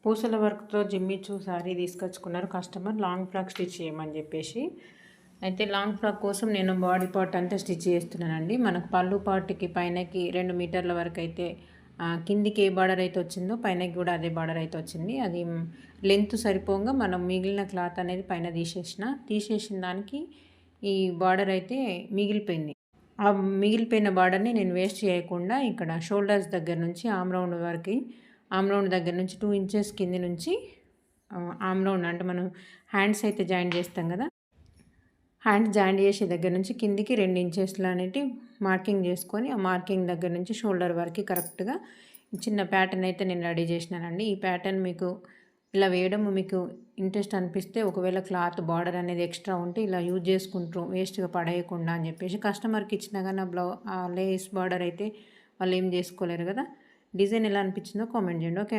పూసల వర్క్తో జిమ్మిచూ శారీ తీసుకొచ్చుకున్నారు కస్టమర్. లాంగ్ ఫ్రాక్ స్టిచ్ చేయమని చెప్పేసి. అయితే లాంగ్ ఫ్రాక్ కోసం నేను బాడీ పార్ట్ అంతా స్టిచ్ చేస్తున్నానండి. మనకు పళ్ళు పార్ట్కి పైనకి 2 మీటర్ల వరకు అయితే కిందికి ఏ బార్డర్ అయితే వచ్చిందో పైనకి కూడా అదే బార్డర్ అయితే వచ్చింది. అది లెంత్ సరిపోగా మనం మిగిలిన క్లాత్ అనేది పైన తీసేసిన దానికి ఈ బార్డర్ అయితే మిగిలిపోయింది. ఆ మిగిలిపోయిన బార్డర్ని నేను వేస్ట్ చేయకుండా ఇక్కడ షోల్డర్స్ దగ్గర నుంచి ఆమ్ రౌండ్ దగ్గర నుంచి 2 ఇంచెస్ కింది నుంచి ఆమ్ రౌండ్ అంటే మనం హ్యాండ్స్ అయితే జాయిన్ చేస్తాం కదా, హ్యాండ్స్ జాయిన్ చేసే దగ్గర నుంచి కిందికి 2 ఇంచెస్లు అనేటి మార్కింగ్ చేసుకొని ఆ మార్కింగ్ దగ్గర నుంచి షోల్డర్ వరకు కరెక్ట్గా చిన్న ప్యాటర్న్ అయితే నేను రెడీ చేసినానండి. ఈ ప్యాటర్న్ మీకు ఇలా వేయడం మీకు ఇంట్రెస్ట్ అనిపిస్తే, ఒకవేళ క్లాత్ బార్డర్ అనేది ఎక్స్ట్రా ఉంటే ఇలా యూజ్ చేసుకుంటారు వేస్ట్గా పడేయకుండా అని చెప్పేసి కస్టమర్కి ఇచ్చినా కానీ ఆ లేస్ బార్డర్ అయితే వాళ్ళు ఏం చేసుకోలేరు కదా. డిజైన్ ఎలా అనిపించిందో కామెంట్ చేయండి. ఓకే.